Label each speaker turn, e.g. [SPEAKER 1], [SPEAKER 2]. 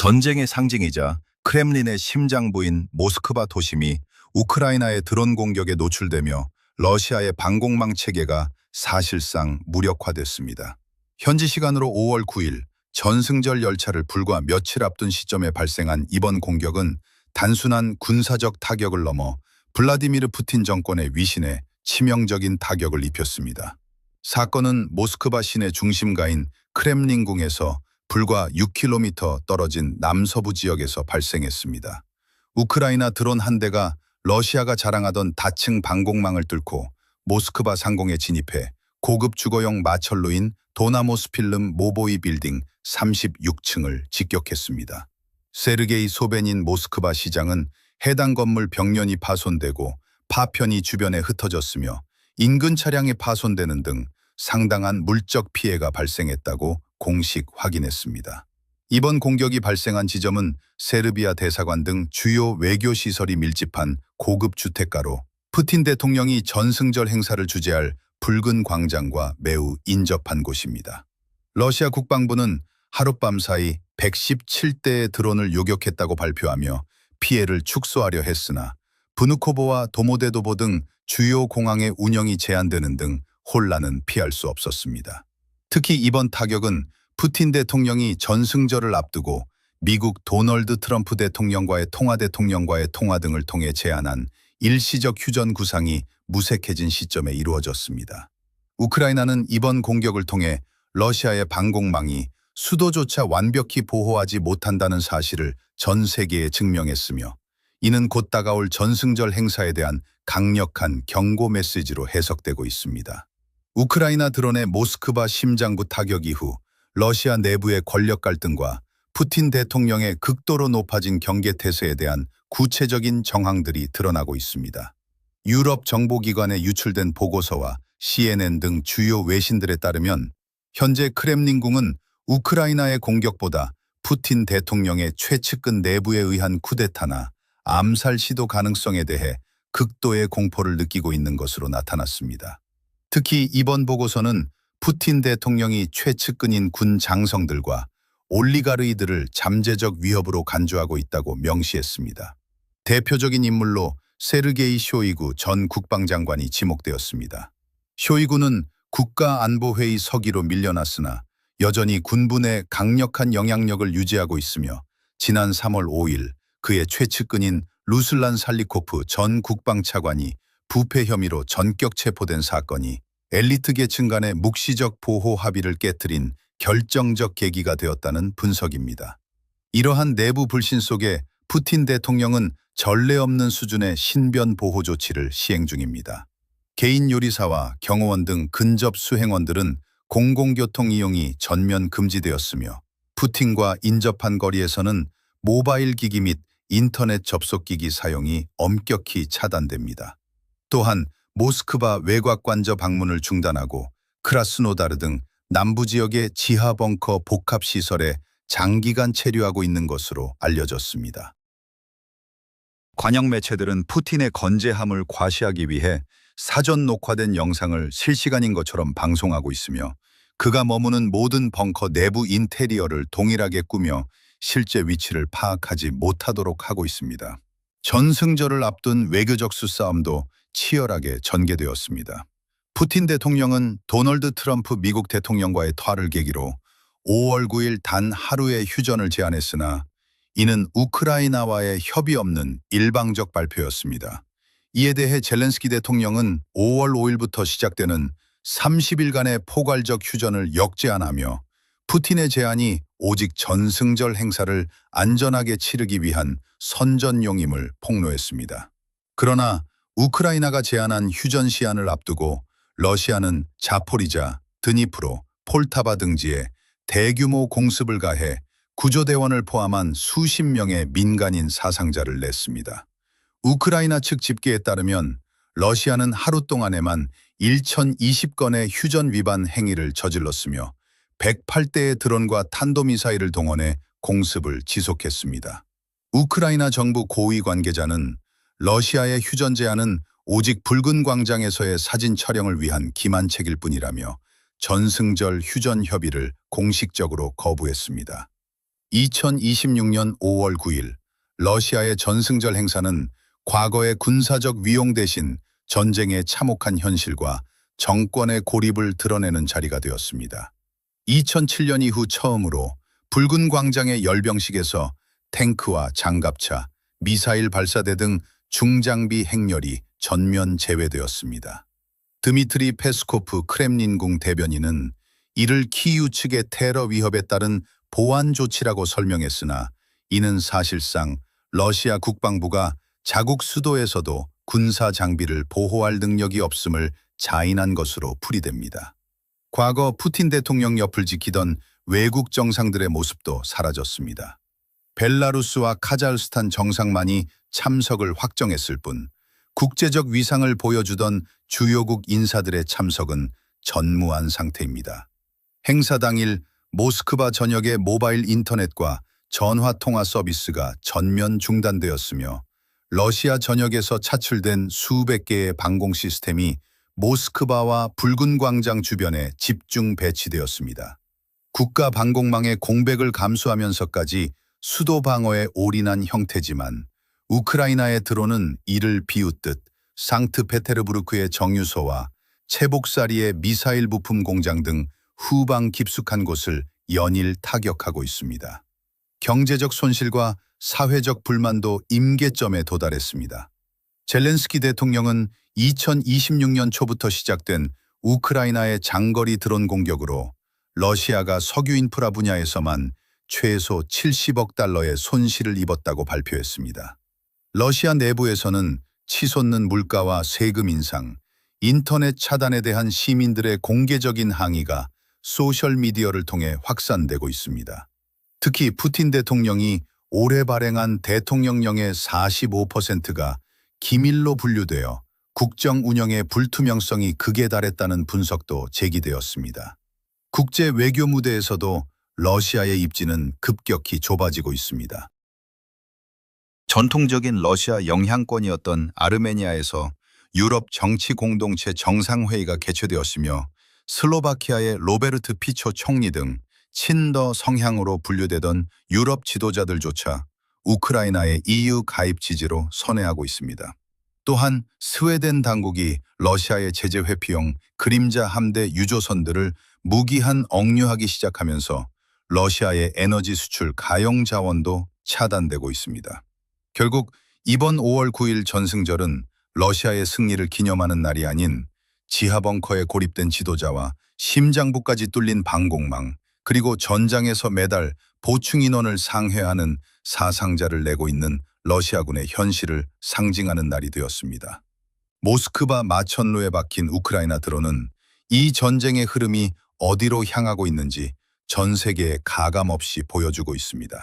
[SPEAKER 1] 전쟁의 상징이자 크렘린의 심장부인 모스크바 도심이 우크라이나의 드론 공격에 노출되며 러시아의 방공망 체계가 사실상 무력화됐습니다. 현지 시간으로 5월 9일 전승절 열차를 불과 며칠 앞둔 시점에 발생한 이번 공격은 단순한 군사적 타격을 넘어 블라디미르 푸틴 정권의 위신에 치명적인 타격을 입혔습니다. 사건은 모스크바 시내 중심가인 크렘린궁에서 불과 6km 떨어진 남서부 지역에서 발생했습니다. 우크라이나 드론 한 대가 러시아가 자랑하던 다층 방공망을 뚫고 모스크바 상공에 진입해 고급 주거용 마철로인 도나모스필름 모보이 빌딩 36층을 직격했습니다. 세르게이 소베닌 모스크바 시장은 해당 건물 벽면이 파손되고 파편이 주변에 흩어졌으며 인근 차량이 파손되는 등 상당한 물적 피해가 발생했다고 공식 확인했습니다. 이번 공격이 발생한 지점은 세르비아 대사관 등 주요 외교시설이 밀집한 고급 주택가로 푸틴 대통령이 전승절 행사를 주재할 붉은 광장과 매우 인접한 곳입니다. 러시아 국방부는 하룻밤 사이 117대의 드론을 요격했다고 발표하며 피해를 축소하려 했으나 브누코보와 도모데도보 등 주요 공항의 운영이 제한되는 등 혼란은 피할 수 없었습니다. 특히 이번 타격은 푸틴 대통령이 전승절을 앞두고 미국 도널드 트럼프 대통령과의 통화 등을 통해 제안한 일시적 휴전 구상이 무색해진 시점에 이루어졌습니다. 우크라이나는 이번 공격을 통해 러시아의 방공망이 수도조차 완벽히 보호하지 못한다는 사실을 전 세계에 증명했으며 이는 곧 다가올 전승절 행사에 대한 강력한 경고 메시지로 해석되고 있습니다. 우크라이나 드론의 모스크바 심장부 타격 이후 러시아 내부의 권력 갈등과 푸틴 대통령의 극도로 높아진 경계태세에 대한 구체적인 정황들이 드러나고 있습니다. 유럽 정보기관에 유출된 보고서와 CNN 등 주요 외신들에 따르면 현재 크렘린궁은 우크라이나의 공격보다 푸틴 대통령의 최측근 내부에 의한 쿠데타나 암살 시도 가능성에 대해 극도의 공포를 느끼고 있는 것으로 나타났습니다. 특히 이번 보고서는 푸틴 대통령이 최측근인 군 장성들과 올리가르이들을 잠재적 위협으로 간주하고 있다고 명시했습니다. 대표적인 인물로 세르게이 쇼이구 전 국방장관이 지목되었습니다. 쇼이구는 국가안보회의 서기로 밀려났으나 여전히 군부 내 강력한 영향력을 유지하고 있으며 지난 3월 5일 그의 최측근인 루슬란 살리코프 전 국방차관이 부패 혐의로 전격 체포된 사건이 엘리트 계층 간의 묵시적 보호 합의를 깨트린 결정적 계기가 되었다는 분석입니다. 이러한 내부 불신 속에 푸틴 대통령은 전례 없는 수준의 신변 보호 조치를 시행 중입니다. 개인 요리사와 경호원 등 근접 수행원들은 공공교통 이용이 전면 금지되었으며 푸틴과 인접한 거리에서는 모바일 기기 및 인터넷 접속기기 사용이 엄격히 차단됩니다. 또한 모스크바 외곽관저 방문을 중단하고 크라스노다르 등 남부 지역의 지하 벙커 복합시설에 장기간 체류하고 있는 것으로 알려졌습니다. 관영 매체들은 푸틴의 건재함을 과시하기 위해 사전 녹화된 영상을 실시간인 것처럼 방송하고 있으며 그가 머무는 모든 벙커 내부 인테리어를 동일하게 꾸며 실제 위치를 파악하지 못하도록 하고 있습니다. 전승절을 앞둔 외교적 수싸움도 치열하게 전개되었습니다. 푸틴 대통령은 도널드 트럼프 미국 대통령과의 통화를 계기로 5월 9일 단 하루의 휴전을 제안했으나 이는 우크라이나와의 협의 없는 일방적 발표였습니다. 이에 대해 젤렌스키 대통령은 5월 5일부터 시작되는 30일간의 포괄적 휴전을 역제안하며 푸틴의 제안이 오직 전승절 행사를 안전하게 치르기 위한 선전용임을 폭로했습니다. 그러나 우크라이나가 제안한 휴전 시한을 앞두고 러시아는 자포리자, 드니프로, 폴타바 등지에 대규모 공습을 가해 구조대원을 포함한 수십 명의 민간인 사상자를 냈습니다. 우크라이나 측 집계에 따르면 러시아는 하루 동안에만 1020건의 휴전 위반 행위를 저질렀으며 108대의 드론과 탄도미사일을 동원해 공습을 지속했습니다. 우크라이나 정부 고위 관계자는 러시아의 휴전 제안은 오직 붉은 광장에서의 사진 촬영을 위한 기만책일 뿐이라며 전승절 휴전 협의를 공식적으로 거부했습니다. 2026년 5월 9일 러시아의 전승절 행사는 과거의 군사적 위용 대신 전쟁의 참혹한 현실과 정권의 고립을 드러내는 자리가 되었습니다. 2007년 이후 처음으로 붉은 광장의 열병식에서 탱크와 장갑차, 미사일 발사대 등 중장비 행렬이 전면 제외되었습니다. 드미트리 페스코프 크렘린궁 대변인은 이를 키이우 측의 테러 위협에 따른 보안 조치라고 설명했으나 이는 사실상 러시아 국방부가 자국 수도에서도 군사 장비를 보호할 능력이 없음을 자인한 것으로 풀이됩니다. 과거 푸틴 대통령 옆을 지키던 외국 정상들의 모습도 사라졌습니다. 벨라루스와 카자흐스탄 정상만이 참석을 확정했을 뿐 국제적 위상을 보여주던 주요국 인사들의 참석은 전무한 상태입니다. 행사 당일 모스크바 전역의 모바일 인터넷과 전화 통화 서비스가 전면 중단되었으며 러시아 전역에서 차출된 수백 개의 방공 시스템이 모스크바와 붉은 광장 주변에 집중 배치되었습니다. 국가 방공망의 공백을 감수하면서까지 수도 방어에 올인한 형태지만 우크라이나의 드론은 이를 비웃듯 상트페테르부르크의 정유소와 체복사리의 미사일 부품 공장 등 후방 깊숙한 곳을 연일 타격하고 있습니다. 경제적 손실과 사회적 불만도 임계점에 도달했습니다. 젤렌스키 대통령은 2026년 초부터 시작된 우크라이나의 장거리 드론 공격으로 러시아가 석유 인프라 분야에서만 최소 70억 달러의 손실을 입었다고 발표했습니다. 러시아 내부에서는 치솟는 물가와 세금 인상, 인터넷 차단에 대한 시민들의 공개적인 항의가 소셜미디어를 통해 확산되고 있습니다. 특히 푸틴 대통령이 올해 발행한 대통령령의 45%가 기밀로 분류되어 국정 운영의 불투명성이 극에 달했다는 분석도 제기되었습니다. 국제 외교 무대에서도 러시아의 입지는 급격히 좁아지고 있습니다. 전통적인 러시아 영향권이었던 아르메니아에서 유럽 정치 공동체 정상회의가 개최되었으며 슬로바키아의 로베르트 피초 총리 등 친러 성향으로 분류되던 유럽 지도자들조차 우크라이나의 EU 가입 지지로 선회하고 있습니다. 또한 스웨덴 당국이 러시아의 제재 회피용 그림자 함대 유조선들을 무기한 억류하기 시작하면서 러시아의 에너지 수출 가용 자원도 차단되고 있습니다. 결국 이번 5월 9일 전승절은 러시아의 승리를 기념하는 날이 아닌 지하벙커에 고립된 지도자와 심장부까지 뚫린 방공망, 그리고 전장에서 매달 보충 인원을 상회하는 사상자를 내고 있는 러시아군의 현실을 상징하는 날이 되었습니다. 모스크바 마천루에 박힌 우크라이나 드론은 이 전쟁의 흐름이 어디로 향하고 있는지 전 세계에 가감없이 보여주고 있습니다.